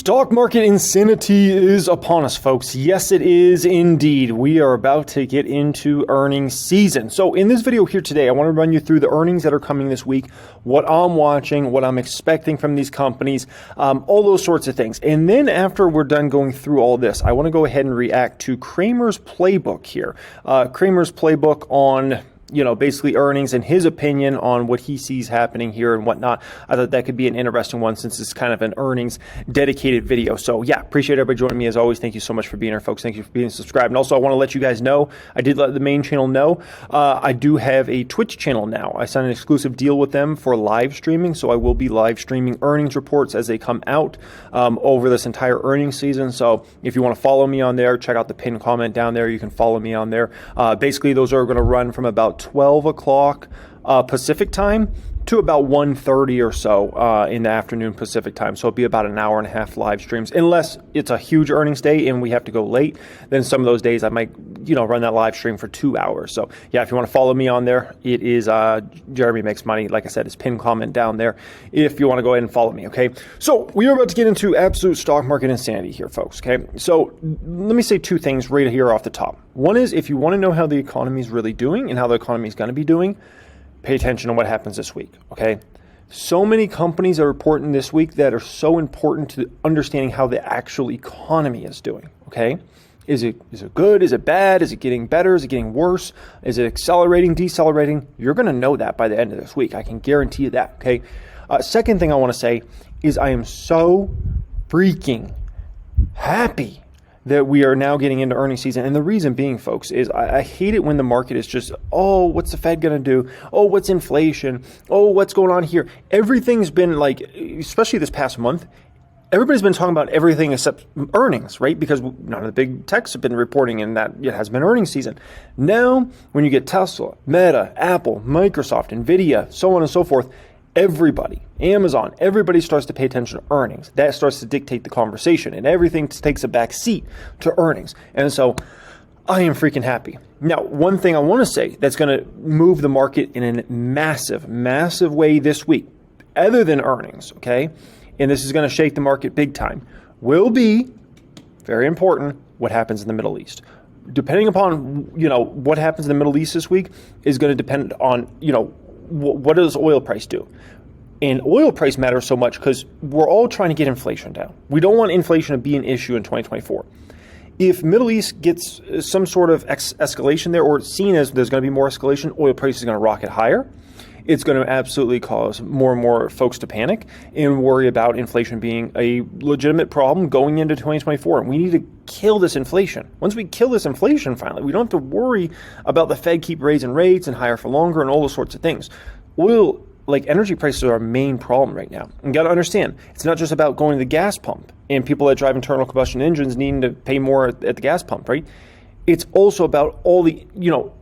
Stock market insanity is upon us, folks. Yes, it is indeed. We are about to get into earnings season. So in this video here today, I want to run you through the earnings that are coming this week, what I'm watching, what I'm expecting from these companies, all those sorts of things. And then after we're done going through all this, I want to go ahead and react to Kramer's playbook here. Kramer's playbook on basically earnings and his opinion on what he sees happening here and whatnot. I thought that could be an interesting one since it's kind of an earnings dedicated video. So yeah, appreciate everybody joining me as always. Thank you so much for being here, folks. Thank you for being subscribed. And also I want to let you guys know, I did let the main channel know, I do have a Twitch channel now. I signed an exclusive deal with them for live streaming. So I will be live streaming earnings reports as they come out over this entire earnings season. So if you want to follow me on there, check out the pinned comment down there. You can follow me on there. Basically those are going to run from about 12 o'clock Pacific time to about 1:30 or so in the afternoon Pacific time. So it'll be about an hour and a half live streams, unless it's a huge earnings day and we have to go late. Then some of those days I might, run that live stream for 2 hours. So yeah, if you want to follow me on there, it is Jeremy Makes Money. Like I said, it's pinned comment down there if you want to go ahead and follow me, okay? So we are about to get into absolute stock market insanity here, folks, okay? So let me say two things right here off the top. One is, if you want to know how the economy is really doing and how the economy is going to be doing, pay attention to what happens this week, okay? So many companies are reporting this week that are so important to understanding how the actual economy is doing, okay? Is it good? Is it bad? Is it getting better? Is it getting worse? Is it accelerating, decelerating? You're going to know that by the end of this week. I can guarantee you that, okay? Second thing I want to say is I am so freaking happy that we are now getting into earnings season. And the reason being, folks, is I hate it when the market is just, oh, what's the Fed going to do? Oh, what's inflation? Oh, what's going on here? Everything's been like, especially this past month, everybody's been talking about everything except earnings, right? Because none of the big techs have been reporting in that it has been earnings season. Now, when you get Tesla, Meta, Apple, Microsoft, Nvidia, so on and so forth, everybody, Amazon, everybody starts to pay attention to earnings. That starts to dictate the conversation, and everything takes a back seat to earnings. And so I am freaking happy. Now, one thing I want to say that's going to move the market in a massive, massive way this week, other than earnings, okay, and this is going to shake the market big time, will be, very important, what happens in the Middle East. Depending upon, what happens in the Middle East this week is going to depend on, what does oil price do? And oil price matters so much because we're all trying to get inflation down. We don't want inflation to be an issue in 2024. If Middle East gets some sort of escalation there, or seen as there's going to be more escalation, oil price is going to rocket higher. It's going to absolutely cause more and more folks to panic and worry about inflation being a legitimate problem going into 2024. And we need to kill this inflation. Once we kill this inflation finally, we don't have to worry about the Fed keep raising rates and higher for longer and all those sorts of things. Oil, like energy prices, are our main problem right now. And you got to understand, it's not just about going to the gas pump and people that drive internal combustion engines needing to pay more at the gas pump, right? It's also about all the,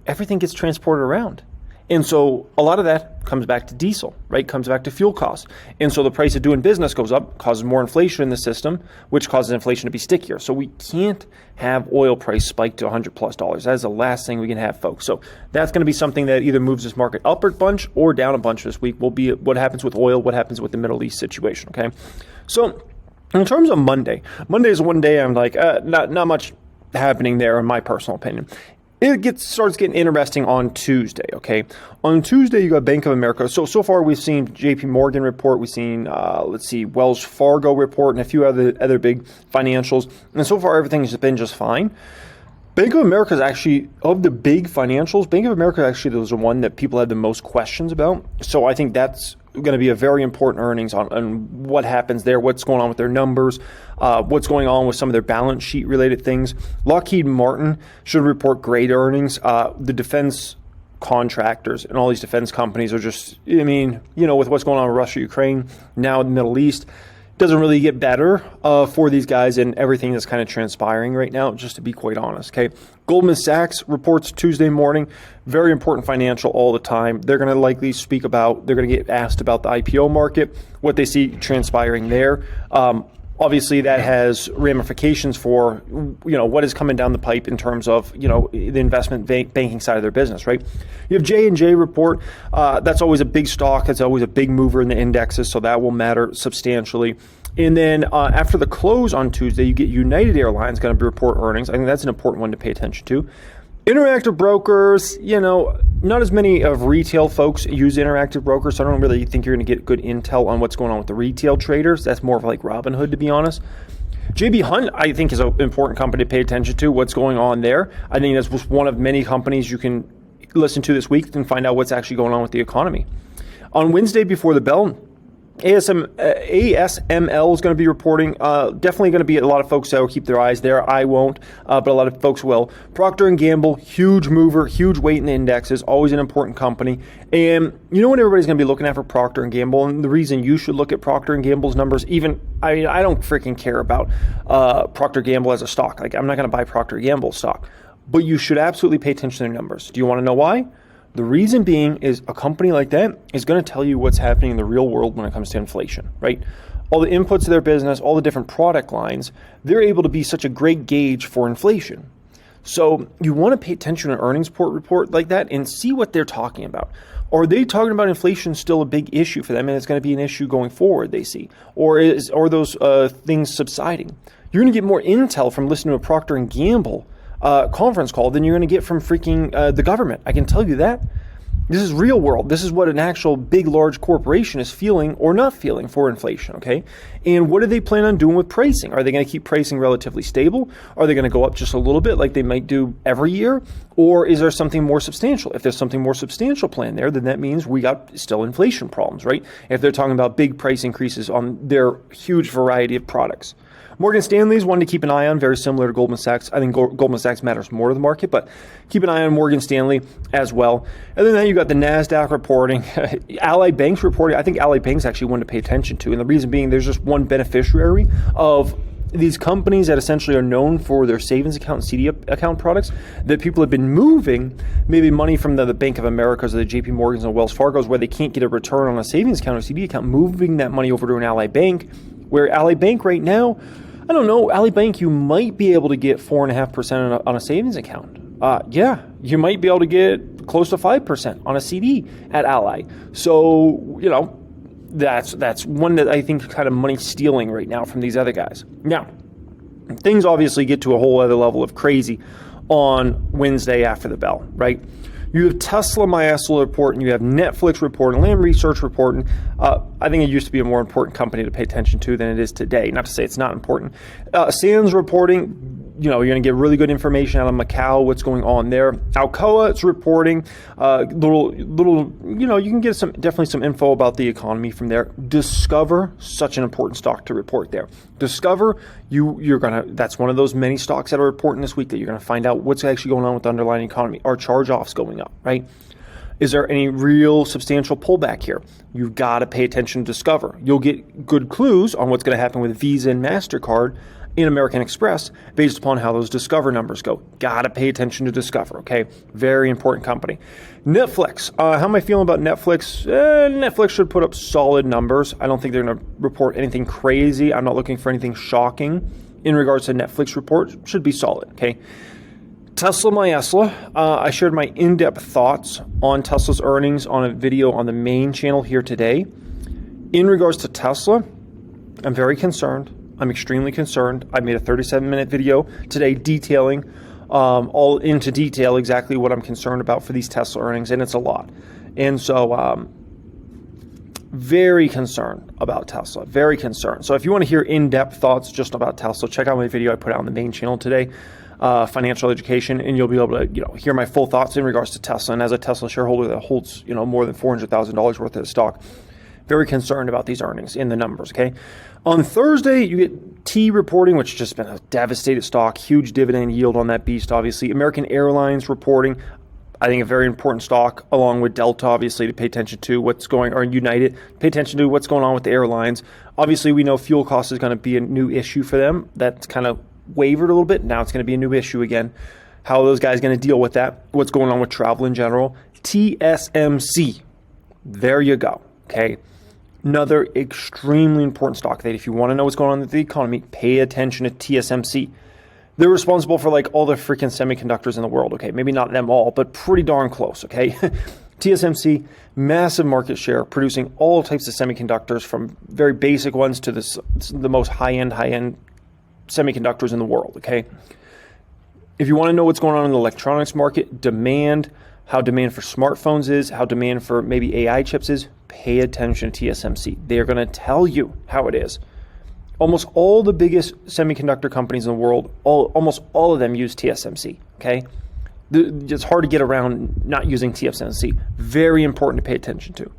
everything gets transported around. And so a lot of that comes back to diesel, right? Comes back to fuel costs. And so the price of doing business goes up, causes more inflation in the system, which causes inflation to be stickier. So we can't have oil price spike to $100+. That is the last thing we can have, folks. So that's going to be something that either moves this market up a bunch or down a bunch this week. Will be what happens with oil, what happens with the Middle East situation, okay? So in terms of Monday is one day I'm like, not much happening there in my personal opinion. It starts getting interesting on Tuesday, okay? On Tuesday, you got Bank of America. So far, we've seen JP Morgan report. We've seen, Wells Fargo report and a few other big financials. And so far, everything has been just fine. Bank of America is actually, of the big financials, Bank of America actually was the one that people had the most questions about. So I think that's going to be a very important earnings on what happens there, what's going on with their numbers, what's going on with some of their balance sheet related things. Lockheed Martin should report great earnings. The defense contractors and all these defense companies are just, with what's going on with Russia, Ukraine, now in the Middle East, doesn't really get better for these guys and everything that's kind of transpiring right now, just to be quite honest, okay? Goldman Sachs reports Tuesday morning, very important financial all the time. They're going to likely they're going to get asked about the IPO market, what they see transpiring there. Obviously, that has ramifications for, what is coming down the pipe in terms of, the investment banking side of their business, right? You have J&J report. That's always a big stock. It's always a big mover in the indexes, so that will matter substantially. And then after the close on Tuesday, you get United Airlines going to report earnings. I think that's an important one to pay attention to. Interactive brokers, not as many of retail folks use interactive brokers, so I don't really think you're going to get good intel on what's going on with the retail traders. That's more of like Robinhood, to be honest. JB Hunt, I think, is an important company to pay attention to, what's going on there. I think that's just one of many companies you can listen to this week and find out what's actually going on with the economy. On Wednesday before the bell, ASML is going to be reporting. Definitely going to be a lot of folks that will keep their eyes there. I won't, but a lot of folks will. Procter & Gamble, huge mover, huge weight in the indexes, always an important company. And you know what everybody's going to be looking at for Procter & Gamble? And the reason you should look at Procter & Gamble's numbers, I don't freaking care about Procter & Gamble as a stock. Like, I'm not going to buy Procter & Gamble stock. But you should absolutely pay attention to their numbers. Do you want to know why? The reason being is a company like that is going to tell you what's happening in the real world when it comes to inflation, right? All the inputs of their business, all the different product lines, they're able to be such a great gauge for inflation. So you want to pay attention to an earnings report like that and see what they're talking about. Are they talking about inflation still a big issue for them and it's going to be an issue going forward, they see? Or are those things subsiding? You're going to get more intel from listening to a Procter & Gamble conference call than you're going to get from freaking the government. I can tell you that. This is real world. This is what an actual big, large corporation is feeling or not feeling for inflation, okay? And what do they plan on doing with pricing? Are they going to keep pricing relatively stable? Are they going to go up just a little bit like they might do every year? Or is there something more substantial? If there's something more substantial planned there, then that means we got still inflation problems, right? If they're talking about big price increases on their huge variety of products. Morgan Stanley's one to keep an eye on, very similar to Goldman Sachs. I think Goldman Sachs matters more to the market, but keep an eye on Morgan Stanley as well. And then you got the NASDAQ reporting, Ally Bank's reporting. I think Ally Bank's actually one to pay attention to. And the reason being there's just one beneficiary of these companies that essentially are known for their savings account and CD account products that people have been moving maybe money from the Bank of America's or the JP Morgan's and Wells Fargo's where they can't get a return on a savings account or CD account, moving that money over to an Ally Bank, where Ally Bank right now, I don't know, Ally Bank, you might be able to get 4.5% on a savings account. Yeah, you might be able to get close to 5% on a CD at Ally. So, that's one that I think is kind of money stealing right now from these other guys. Now, things obviously get to a whole other level of crazy on Wednesday after the bell, right? You have Tesla MyEsla reporting, you have Netflix reporting, Lam Research reporting. I think it used to be a more important company to pay attention to than it is today. Not to say it's not important. Sands reporting, you're going to get really good information out of Macau, what's going on there. Alcoa, it's reporting you can get definitely some info about the economy from there. Discover, such an important stock to report there. Discover, that's one of those many stocks that are reporting this week that you're going to find out what's actually going on with the underlying economy. Are charge-offs going up, right? Is there any real substantial pullback here? You've got to pay attention to Discover. You'll get good clues on what's going to happen with Visa and MasterCard in American Express based upon how those Discover numbers go. Got to pay attention to Discover, okay? Very important company. Netflix. How am I feeling about Netflix? Netflix should put up solid numbers. I don't think they're going to report anything crazy. I'm not looking for anything shocking in regards to Netflix report. Should be solid, okay? Tesla MyEsla. I shared my in-depth thoughts on Tesla's earnings on a video on the main channel here today. In regards to Tesla, I'm very concerned. I'm extremely concerned. I made a 37-minute video today detailing all into detail exactly what I'm concerned about for these Tesla earnings, and it's a lot. And so very concerned about Tesla, very concerned. So if you want to hear in-depth thoughts just about Tesla, check out my video I put out on the main channel today, financial education, and you'll be able to hear my full thoughts in regards to Tesla. And as a Tesla shareholder that holds more than $400,000 worth of stock, very concerned about these earnings in the numbers, okay? On Thursday, you get T reporting, which has just been a devastated stock, huge dividend yield on that beast, obviously. American Airlines reporting, I think a very important stock, along with Delta, obviously, to pay attention to what's going, or United, pay attention to what's going on with the airlines. Obviously, we know fuel cost is going to be a new issue for them. That's kind of wavered a little bit. Now it's going to be a new issue again. How are those guys going to deal with that? What's going on with travel in general? TSMC. There you go, okay? Another extremely important stock that if you want to know what's going on with the economy, pay attention to TSMC. They're responsible for all the freaking semiconductors in the world, okay? Maybe not them all, but pretty darn close, okay? TSMC, massive market share, producing all types of semiconductors from very basic ones to the most high-end semiconductors in the world, okay? If you want to know what's going on in the electronics market, demand, how demand for smartphones is, how demand for maybe AI chips is, pay attention to TSMC. They're going to tell you how it is. Almost all the biggest semiconductor companies in the world, almost all of them use TSMC, okay? It's hard to get around not using TSMC. Very important to pay attention to.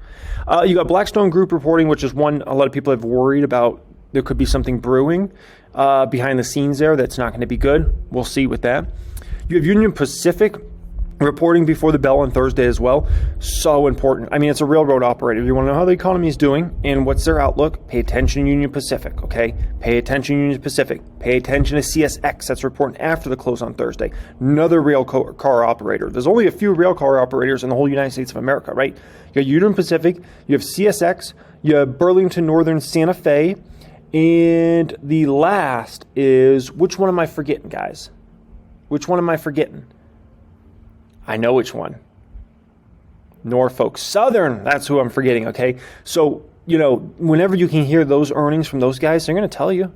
You got Blackstone Group reporting, which is one a lot of people have worried about. There could be something brewing behind the scenes there that's not going to be good. We'll see with that. You have Union Pacific reporting before the bell on Thursday as well. So important. I mean, it's a railroad operator. You want to know how the economy is doing and what's their outlook? Pay attention to Union Pacific, okay? Pay attention to Union Pacific. Pay attention to CSX. That's reporting after the close on Thursday. Another rail car operator. There's only a few rail car operators in the whole United States of America, right? You got Union Pacific. You have CSX. You have Burlington Northern Santa Fe. And the last is, which one am I forgetting, guys? Which one am I forgetting? I know which one. Norfolk Southern, that's who I'm forgetting, okay? So, you know, whenever you can hear those earnings from those guys, they're going to tell you.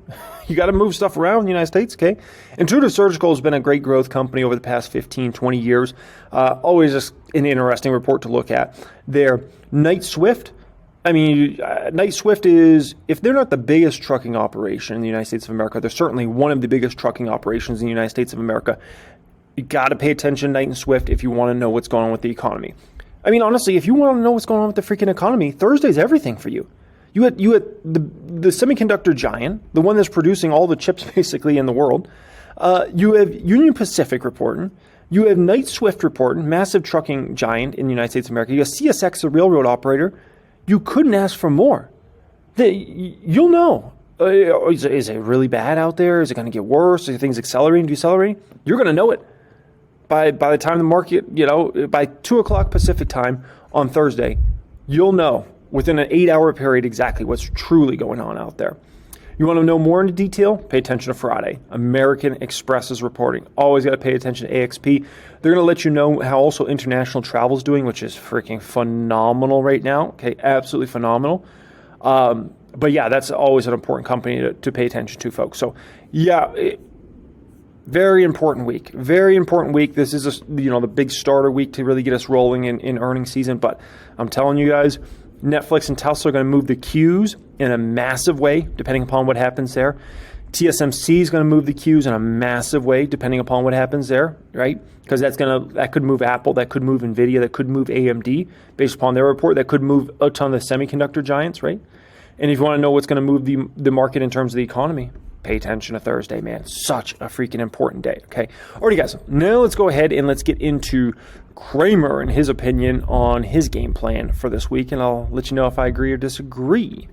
You got to move stuff around in the United States, okay? Intuitive Surgical has been a great growth company over the past 15, 20 years. Always just an interesting report to look at. Their Knight Swift, Knight Swift is, if they're not the biggest trucking operation in the United States of America, they're certainly one of the biggest trucking operations in the United States of America. You got to pay attention to Knight and Swift if you want to know what's going on with the economy. I mean, honestly, if you want to know what's going on with the freaking economy, Thursday's everything for you. You had the semiconductor giant, the one that's producing all the chips basically in the world. You have Union Pacific reporting. You have Knight Swift reporting, massive trucking giant in the United States of America. You have CSX, the railroad operator. You couldn't ask for more. You'll know. Is it really bad out there? Is it going to get worse? Are things accelerating, decelerating? You're going to know it. By the time the market, by 2 o'clock Pacific time on Thursday, you'll know within an 8-hour period exactly what's truly going on out there. You want to know more in detail? Pay attention to Friday. American Express is reporting. Always got to pay attention to AXP. They're going to let you know how also international travel is doing, which is freaking phenomenal right now. Okay, absolutely phenomenal. But yeah, that's always an important company to pay attention to, folks. So yeah, very important week. Very important week. This is the big starter week to really get us rolling in earnings season. But I'm telling you guys, Netflix and Tesla are going to move the Qs in a massive way, depending upon what happens there. TSMC is going to move the Qs in a massive way, depending upon what happens there, right? Because that could move Apple, that could move Nvidia, that could move AMD, based upon their report. That could move a ton of the semiconductor giants, right? And if you want to know what's going to move the market in terms of the economy, pay attention to Thursday, man. Such a freaking important day, okay? Alrighty, guys. Now let's go ahead and let's get into Kramer and his opinion on his game plan for this week, and I'll let you know if I agree or disagree.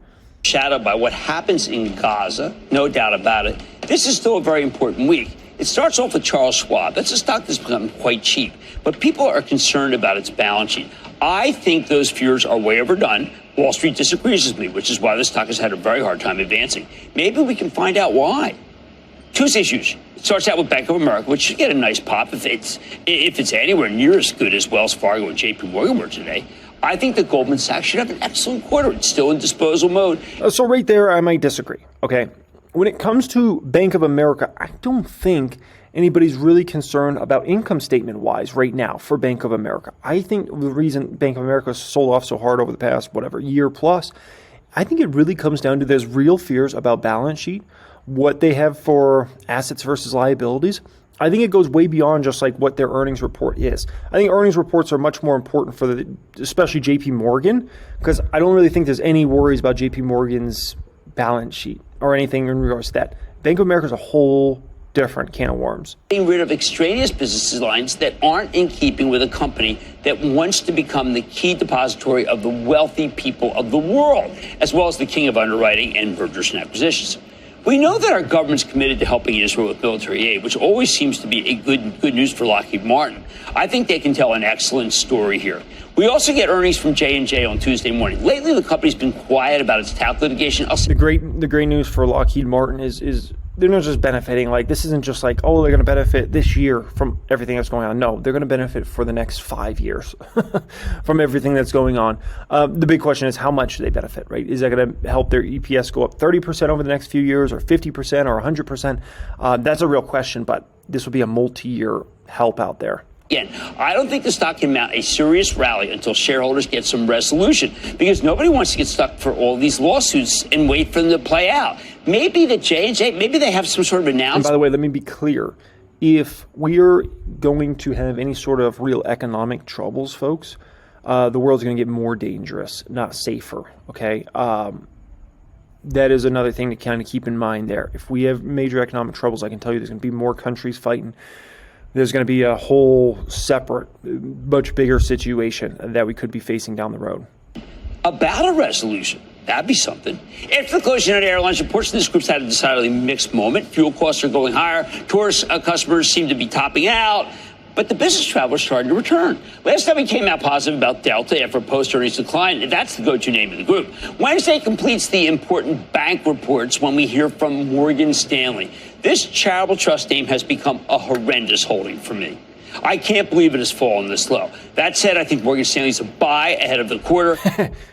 Shadowed by what happens in Gaza, no doubt about it. This is still a very important week. It starts off with Charles Schwab. That's a stock that's become quite cheap, but people are concerned about its balance sheet. I think those fears are way overdone. Wall Street disagrees with me, which is why the stock has had a very hard time advancing. Maybe we can find out why. Tuesday's huge. It starts out with Bank of America, which should get a nice pop if it's anywhere near as good as Wells Fargo and JP Morgan were today. I think that Goldman Sachs should have an excellent quarter. It's still in disposal mode. So right there, I might disagree, okay? When it comes to Bank of America, I don't think anybody's really concerned about income statement-wise right now for Bank of America. I think the reason Bank of America sold off so hard over the past, year plus, I think it really comes down to there's real fears about balance sheet, what they have for assets versus liabilities. I think it goes way beyond just like what their earnings report is. I think earnings reports are much more important for especially JP Morgan, because I don't really think there's any worries about JP Morgan's balance sheet or anything in regards to that. Bank of America is a whole different can of worms. Getting rid of extraneous business lines that aren't in keeping with a company that wants to become the key depository of the wealthy people of the world, as well as the king of underwriting and mergers and acquisitions. We know that our government's committed to helping Israel with military aid, which always seems to be a good news for Lockheed Martin. I think they can tell an excellent story here. We also get earnings from J&J on Tuesday morning. Lately, the company's been quiet about its talc litigation. The great news for Lockheed Martin is they're not just benefiting. Like, this isn't just like, oh, they're going to benefit this year from everything that's going on. No, they're going to benefit for the next 5 years from everything that's going on. The big question is, how much do they benefit, right? Is that going to help their EPS go up 30% over the next few years, or 50% or 100%? That's a real question, but this will be a multi-year help out there. Again, I don't think the stock can mount a serious rally until shareholders get some resolution, because nobody wants to get stuck for all these lawsuits and wait for them to play out. Maybe the J&J, maybe they have some sort of announcement. And by the way, let me be clear. If we're going to have any sort of real economic troubles, folks, the world's going to get more dangerous, not safer, okay? That is another thing to kind of keep in mind there. If we have major economic troubles, I can tell you there's going to be more countries fighting. There's going to be a whole separate, much bigger situation that we could be facing down the road. About a resolution. That'd be something. After the closing of airlines, reports this group's had a decidedly mixed moment. Fuel costs are going higher. Tourist customers seem to be topping out. But the business travelers starting to return. Last time we came out positive about Delta after a post-earnings decline. That's the go-to name of the group. Wednesday completes the important bank reports when we hear from Morgan Stanley. This charitable trust name has become a horrendous holding for me. I can't believe it has fallen this low. That said, I think Morgan Stanley's a buy ahead of the quarter.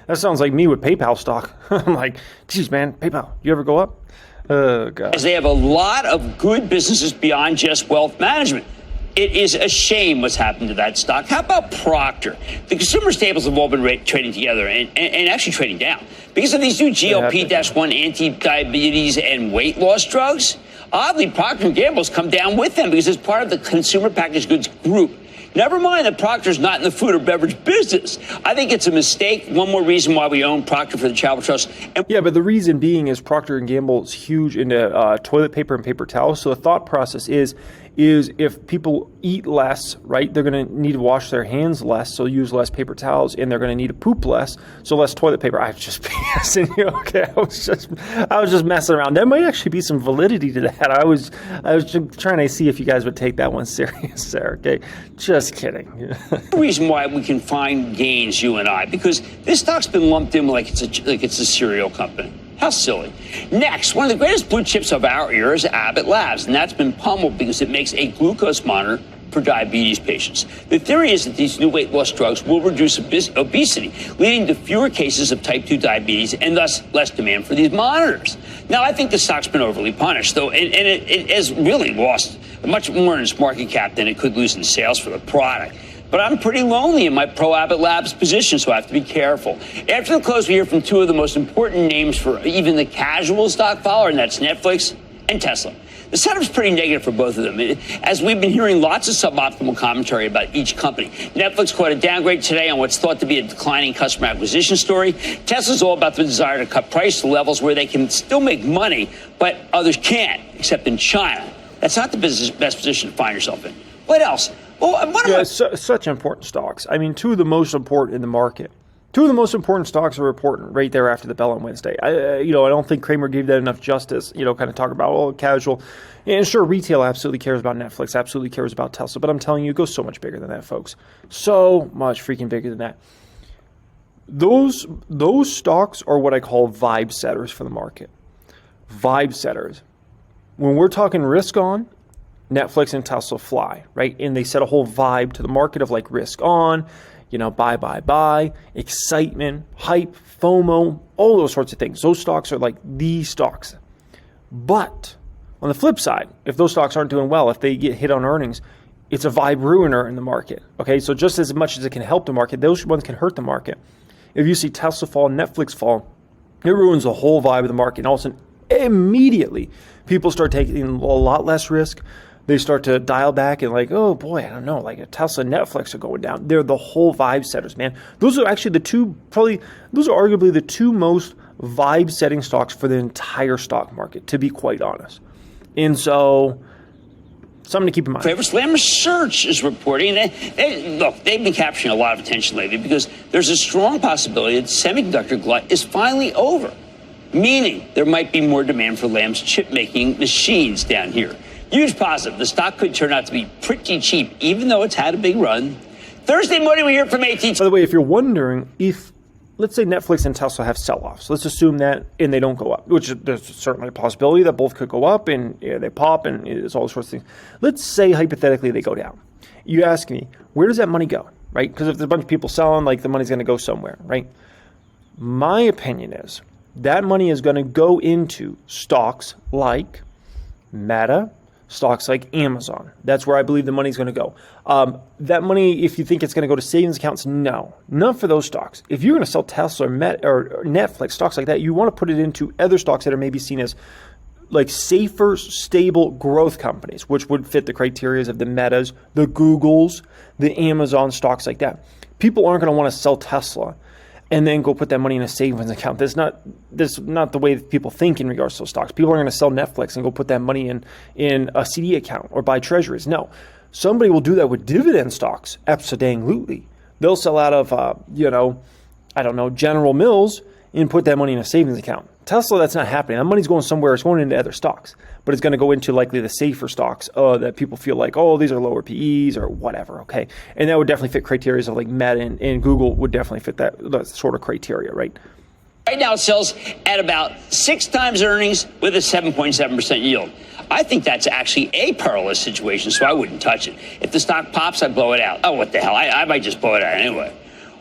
That sounds like me with PayPal stock. I'm like, geez, man, PayPal, you ever go up? Oh, God. As they have a lot of good businesses beyond just wealth management. It is a shame what's happened to that stock. How about Procter? The consumer staples have all been trading together and actually trading down because of these new GLP-1 anti-diabetes and weight loss drugs. Oddly, Procter & Gamble's come down with them because it's part of the consumer packaged goods group. Never mind that Procter's not in the food or beverage business. I think it's a mistake. One more reason why we own Procter for the Charitable Trust. Yeah, but the reason being is Procter & Gamble is huge into toilet paper and paper towels. So the thought process is if people eat less, right, they're going to need to wash their hands less, so use less paper towels, and they're going to need to poop less, so less toilet paper. I'm just BSing you, okay? I was just messing around. There might actually be some validity to that. I was just trying to see if you guys would take that one serious there, okay? Just kidding. The reason why we can find gains, you and I, because this stock's been lumped in like it's a cereal company. How silly. Next, one of the greatest blue chips of our era is Abbott Labs, and that's been pummeled because it makes a glucose monitor for diabetes patients. The theory is that these new weight loss drugs will reduce obesity, leading to fewer cases of type 2 diabetes and thus less demand for these monitors. Now, I think the stock's been overly punished, though, and it has really lost much more in its market cap than it could lose in sales for the product. But I'm pretty lonely in my pro-Abbott Labs position, so I have to be careful. After the close, we hear from two of the most important names for even the casual stock follower, and that's Netflix and Tesla. The setup's pretty negative for both of them, as we've been hearing lots of suboptimal commentary about each company. Netflix caught a downgrade today on what's thought to be a declining customer acquisition story. Tesla's all about the desire to cut price to levels where they can still make money, but others can't, except in China. That's not the best position to find yourself in. What else? Well, such important stocks. I mean, two of the most important in the market. Two of the most important stocks are important right there after the bell on Wednesday. I don't think Kramer gave that enough justice, kind of talk about, casual. And sure, retail absolutely cares about Netflix, absolutely cares about Tesla. But I'm telling you, it goes so much bigger than that, folks. So much freaking bigger than that. Those stocks are what I call vibe setters for the market. Vibe setters. When we're talking risk on, Netflix and Tesla fly, right? And they set a whole vibe to the market of like risk on, buy, excitement, hype, FOMO, all those sorts of things. Those stocks are like the stocks. But on the flip side, if those stocks aren't doing well, if they get hit on earnings, it's a vibe ruiner in the market. Okay, so just as much as it can help the market, those ones can hurt the market. If you see Tesla fall, Netflix fall, it ruins the whole vibe of the market. And all of a sudden, immediately, people start taking a lot less risk. They start to dial back and like, oh boy, I don't know, like a Tesla and Netflix are going down. They're the whole vibe setters, man. Those are actually those are arguably the two most vibe setting stocks for the entire stock market, to be quite honest. And so, something to keep in mind. Lefebvre Slam Research is reporting that, they've been capturing a lot of attention lately because there's a strong possibility that semiconductor glut is finally over, meaning there might be more demand for Lam's chip-making machines down here. Huge positive. The stock could turn out to be pretty cheap, even though it's had a big run. Thursday morning, we hear from AT&T. By the way, if you're wondering if let's say Netflix and Tesla have sell-offs. Let's assume that, and they don't go up, which there's certainly a possibility that both could go up and they pop and it's all sorts of things. Let's say hypothetically they go down. You ask me, where does that money go, right? Because if there's a bunch of people selling, like the money's going to go somewhere, right? My opinion is that money is going to go into stocks like Meta, stocks like Amazon. That's where I believe the money's going to go. That money, if you think it's going to go to savings accounts, no, not for those stocks. If you're going to sell Tesla or Netflix, stocks like that, you want to put it into other stocks that are maybe seen as like safer, stable growth companies, which would fit the criteria of the Metas, the Googles, the Amazon stocks like that. People aren't going to want to sell Tesla and then go put that money in a savings account. That's not the way that people think in regards to those stocks. People are going to sell Netflix and go put that money in a CD account or buy treasuries. No, somebody will do that with dividend stocks. Absolutely. They'll sell out of, General Mills and put that money in a savings account. Tesla, that's not happening. That money's going somewhere. It's going into other stocks, but it's going to go into likely the safer stocks that people feel like, oh, these are lower PEs or whatever. Okay. And that would definitely fit criteria of like Meta and Google would definitely fit that sort of criteria, right? Right now it sells at about 6 times earnings with a 7.7% yield. I think that's actually a perilous situation, so I wouldn't touch it. If the stock pops, I'd blow it out. Oh, what the hell? I might just blow it out anyway.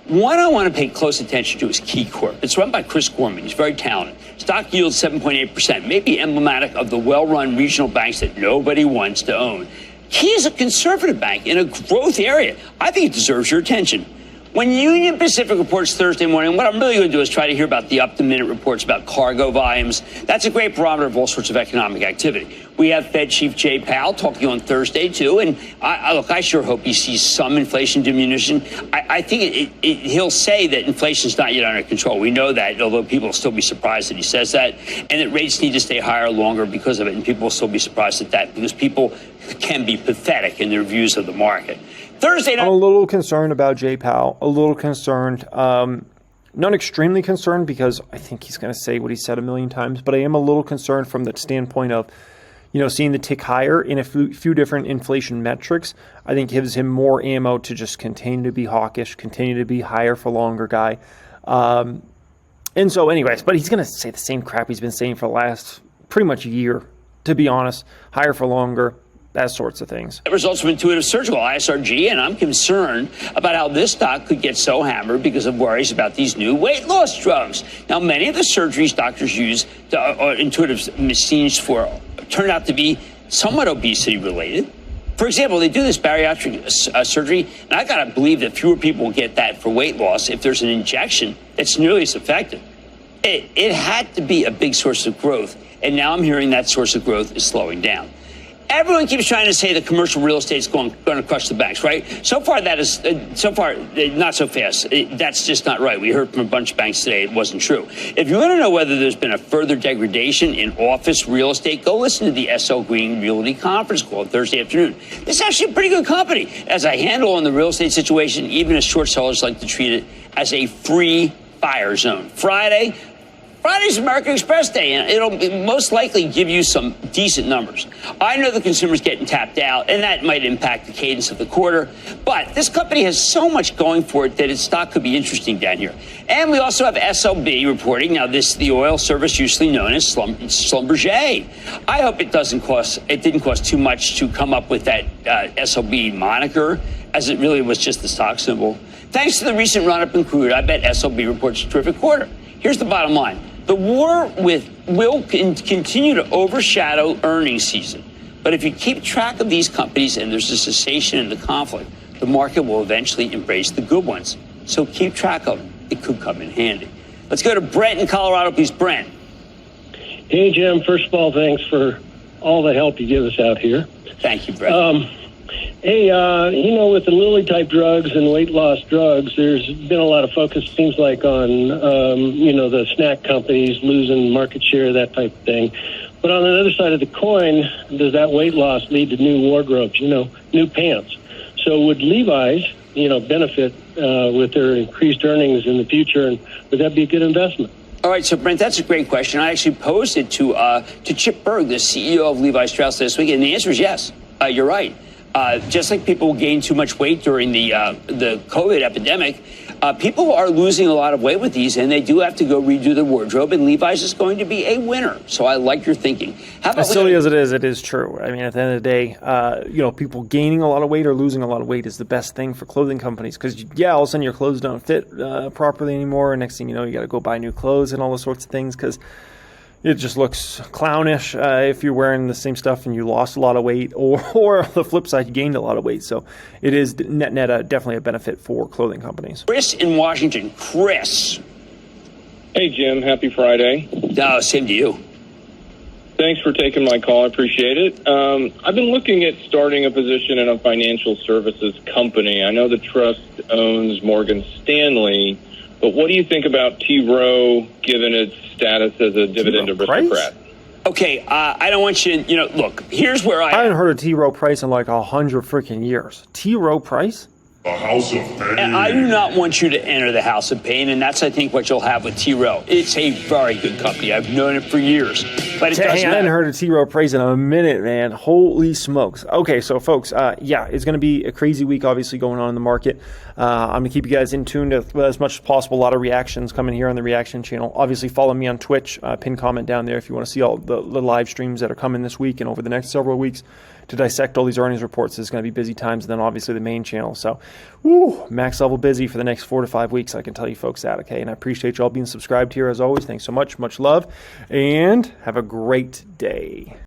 One I want to pay close attention to is KeyCorp. It's run by Chris Gorman. He's very talented. Stock yield 7.8%, maybe emblematic of the well-run regional banks that nobody wants to own. Key is a conservative bank in a growth area. I think it deserves your attention. When Union Pacific reports Thursday morning, what I'm really going to do is try to hear about the up-to-minute reports about cargo volumes. That's a great barometer of all sorts of economic activity. We have Fed Chief Jay Powell talking on Thursday, too. And I sure hope he sees some inflation diminution. I think he'll say that inflation's not yet under control. We know that, although people will still be surprised that he says that, and that rates need to stay higher longer because of it. And people will still be surprised at that because people can be pathetic in their views of the market. Thursday night, I'm a little concerned about Jay Powell, a little concerned. Not extremely concerned because I think he's going to say what he said a million times, but I am a little concerned from the standpoint of, seeing the tick higher in a few different inflation metrics. I think gives him more ammo to just continue to be hawkish, continue to be higher for longer guy. And so anyways, but he's going to say the same crap he's been saying for the last pretty much a year, to be honest, higher for longer. That sorts of things. The results of Intuitive Surgical, ISRG, and I'm concerned about how this stock could get so hammered because of worries about these new weight loss drugs. Now, many of the surgeries doctors use Intuitive machines for turn out to be somewhat obesity related. For example, they do this bariatric surgery, and I got to believe that fewer people will get that for weight loss if there's an injection that's nearly as effective. It had to be a big source of growth, and now I'm hearing that source of growth is slowing down. Everyone keeps trying to say that commercial real estate is going to crush the banks, right? So far, not so fast. That's just not right. We heard from a bunch of banks today it wasn't true. If you want to know whether there's been a further degradation in office real estate, go listen to the SL Green Realty conference call Thursday afternoon. This is actually a pretty good company. As I handle on the real estate situation, even as short sellers like to treat it as a free fire zone. Friday's American Express Day, and it'll most likely give you some decent numbers. I know the consumer's getting tapped out, and that might impact the cadence of the quarter, but this company has so much going for it that its stock could be interesting down here. And we also have SLB reporting. Now, this is the oil service usually known as Schlumberger. I hope it didn't cost too much to come up with that SLB moniker, as it really was just the stock symbol. Thanks to the recent run-up in crude, I bet SLB reports a terrific quarter. Here's the bottom line. The war will continue to overshadow earnings season. But if you keep track of these companies and there's a cessation in the conflict, the market will eventually embrace the good ones. So keep track of them. It could come in handy. Let's go to Brent in Colorado, please. Brent. Hey, Jim. First of all, thanks for all the help you give us out here. Thank you, Brent. Hey, with the Lilly-type drugs and weight loss drugs, there's been a lot of focus, seems like, on, the snack companies losing market share, that type of thing. But on the other side of the coin, does that weight loss lead to new wardrobes, new pants? So would Levi's, benefit with their increased earnings in the future, and would that be a good investment? All right, so Brent, that's a great question. I actually posed it to Chip Bergh, the CEO of Levi Strauss, this week, and the answer is yes. You're right. just like people gained too much weight during the COVID epidemic, people are losing a lot of weight with these, and they do have to go redo their wardrobe, and Levi's is going to be a winner. So I like your thinking. How about as silly as it is true. I mean, at the end of the day, people gaining a lot of weight or losing a lot of weight is the best thing for clothing companies because, all of a sudden your clothes don't fit properly anymore. And next thing you know, you got to go buy new clothes and all those sorts of things because it just looks clownish if you're wearing the same stuff and you lost a lot of weight, or the flip side, you gained a lot of weight. So it is net definitely a benefit for clothing companies. Chris in Washington. Chris. Hey, Jim. Happy Friday. Same to you. Thanks for taking my call. I appreciate it. I've been looking at starting a position in a financial services company. I know the trust owns Morgan Stanley, but what do you think about T. Rowe, given its status as a dividend aristocrat? Okay, I don't want you to, look, here's where I haven't heard of T. Rowe Price in like 100 freaking years. T. Rowe Price? The House of Pain. And I do not want you to enter the House of Pain, and that's, I think, what you'll have with T. Rowe. It's a very good company. I've known it for years. But it doesn't I hadn't heard of T. Rowe Price in a minute, man. Holy smokes. Okay, so folks, it's going to be a crazy week, obviously, going on in the market. I'm going to keep you guys in tune as much as possible. A lot of reactions coming here on the Reaction channel. Obviously, follow me on Twitch. Pin comment down there if you want to see all the live streams that are coming this week and over the next several weeks to dissect all these earnings reports. It's going to be busy times, and then obviously the main channel. So, max level busy for the next 4 to 5 weeks. I can tell you folks that, okay? And I appreciate you all being subscribed here as always. Thanks so much. Much love, and have a great day.